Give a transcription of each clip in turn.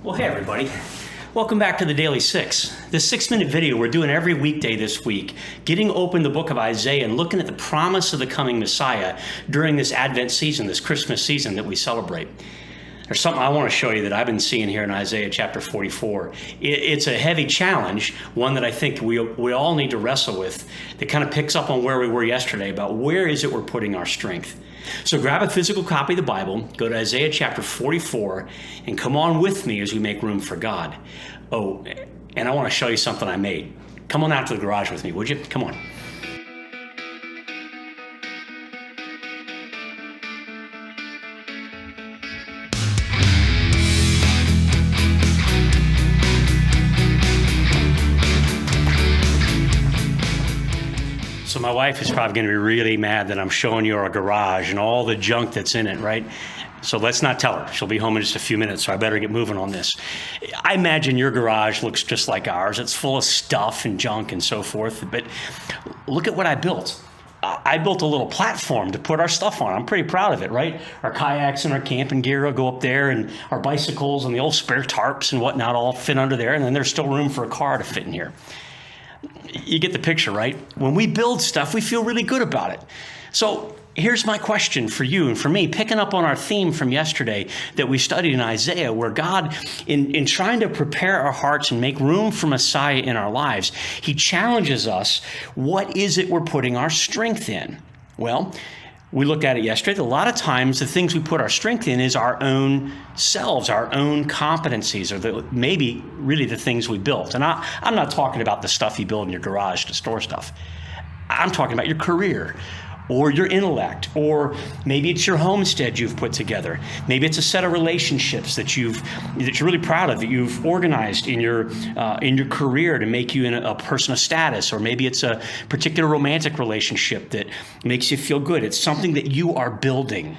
Well, hey everybody. Welcome back to the Daily Six. This 6-minute video we're doing every weekday this week, getting open the book of Isaiah and looking at the promise of the coming Messiah during this Advent season, this Christmas season that we celebrate. There's something I want to show you that I've been seeing here in Isaiah chapter 44. It's a heavy challenge, one that I think we all need to wrestle with, that kind of picks up on where we were yesterday about where is it we're putting our strength. So grab a physical copy of the Bible, go to Isaiah chapter 44, and come on with me as we make room for God. Oh, and I want to show you something I made. Come on out to the garage with me, would you? Come on. So my wife is probably going to be really mad that I'm showing you our garage and all the junk that's in it, right? So let's not tell her. She'll be home in just a few minutes, so I better get moving on this. I imagine your garage looks just like ours. It's full of stuff and junk and so forth. But look at what I built. I built a little platform to put our stuff on. I'm pretty proud of it, right? Our kayaks and our camping gear will go up there, and our bicycles and the old spare tarps and whatnot all fit under there, and then there's still room for a car to fit in here. You get the picture, right? When we build stuff, we feel really good about it. So here's my question for you and for me, picking up on our theme from yesterday that we studied in Isaiah, where God, in trying to prepare our hearts and make room for Messiah in our lives, he challenges us, what is it we're putting our strength in? Well, we looked at it yesterday. A lot of times, the things we put our strength in is our own selves, our own competencies, or maybe really the things we built. And I'm not talking about the stuff you build in your garage to store stuff. I'm talking about your career, or your intellect, or maybe it's your homestead you've put together. Maybe it's a set of relationships that you're really proud of, that you've organized in your career to make you a person of status, or maybe it's a particular romantic relationship that makes you feel good. It's something that you are building.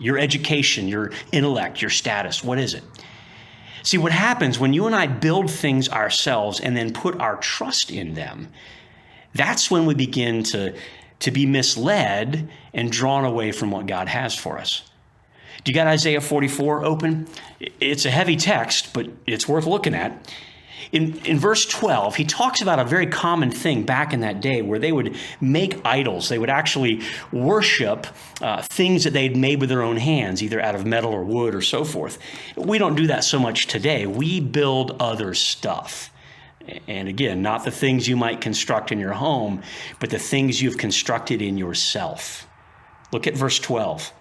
Your education, your intellect, your status. What is it? See, what happens when you and I build things ourselves and then put our trust in them, that's when we begin to be misled and drawn away from what God has for us. Do you got Isaiah 44 open? It's a heavy text, but it's worth looking at. In verse 12, he talks about a very common thing back in that day where they would make idols. They would actually worship things that they'd made with their own hands, either out of metal or wood or so forth. We don't do that so much today. We build other stuff. And again, not the things you might construct in your home, but the things you've constructed in yourself. Look at verse 12.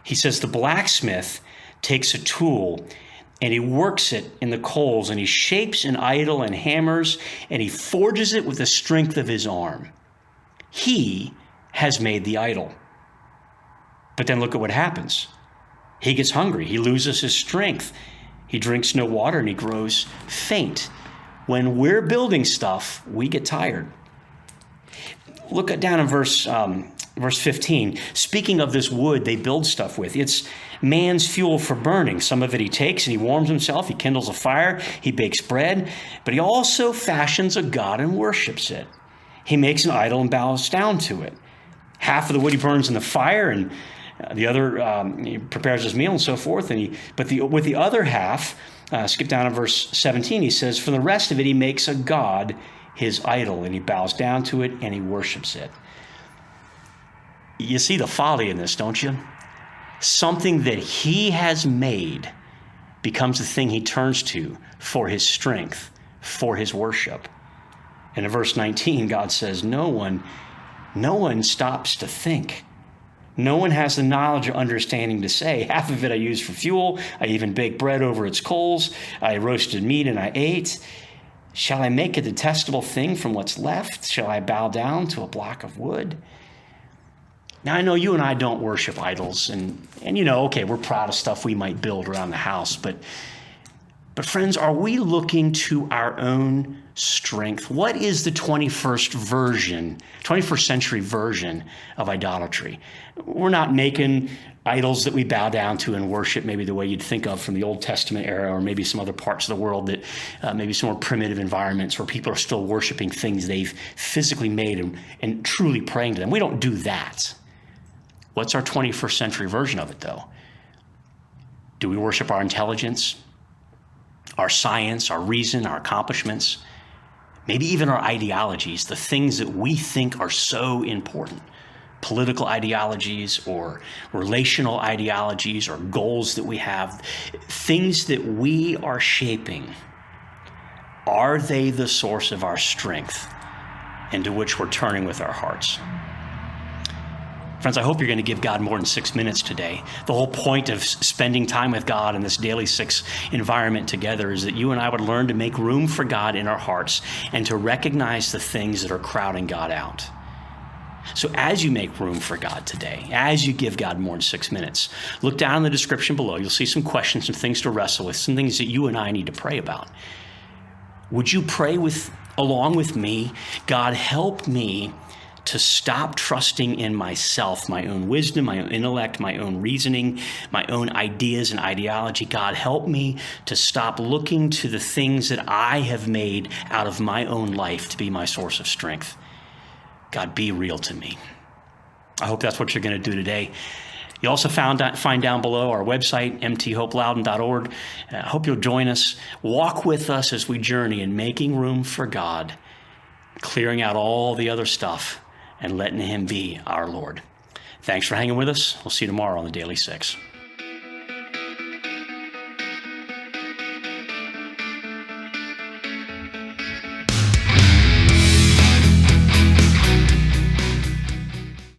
He says, the blacksmith takes a tool and he works it in the coals, and he shapes an idol and hammers, and he forges it with the strength of his arm. He has made the idol. But then look at what happens. He gets hungry. He loses his strength. He drinks no water and he grows faint. When we're building stuff, we get tired. Look down in verse 15. Speaking of this wood they build stuff with, it's man's fuel for burning. Some of it he takes and he warms himself. He kindles a fire. He bakes bread. But he also fashions a god and worships it. He makes an idol and bows down to it. Half of the wood he burns in the fire, and the other he prepares his meal and so forth. With the other half, skip down to verse 17, he says, for the rest of it, he makes a god his idol, and he bows down to it, and he worships it. You see the folly in this, don't you? Something that he has made becomes the thing he turns to for his strength, for his worship. And in verse 19, God says, no one stops to think. No one has the knowledge or understanding to say, half of it I use for fuel. I even baked bread over its coals. I roasted meat and I ate. Shall I make a detestable thing from what's left? Shall I bow down to a block of wood? Now, I know you and I don't worship idols. And okay, we're proud of stuff we might build around the house. But friends, are we looking to our own strength? What is the 21st century version of idolatry? We're not making idols that we bow down to and worship maybe the way you'd think of from the Old Testament era, or maybe some other parts of the world that maybe some more primitive environments where people are still worshiping things they've physically made and truly praying to them. We don't do that. What's our 21st century version of it, though? Do we worship our intelligence? our science, our reason, our accomplishments, maybe even our ideologies, the things that we think are so important, political ideologies or relational ideologies or goals that we have, things that we are shaping, are they the source of our strength into which we're turning with our hearts? Friends, I hope you're going to give God more than 6 minutes today. The whole point of spending time with God in this daily 6 environment together is that you and I would learn to make room for God in our hearts and to recognize the things that are crowding God out. So as you make room for God today, as you give God more than 6 minutes, look down in the description below. You'll see some questions, some things to wrestle with, some things that you and I need to pray about. Would you pray along with me? God, help me to stop trusting in myself, my own wisdom, my own intellect, my own reasoning, my own ideas and ideology. God, help me to stop looking to the things that I have made out of my own life to be my source of strength. God, be real to me. I hope that's what you're going to do today. You also find down below our website, mthopelowden.org. I hope you'll join us. Walk with us as we journey in making room for God, clearing out all the other stuff, and letting him be our Lord. Thanks for hanging with us. We'll see you tomorrow on the Daily 6.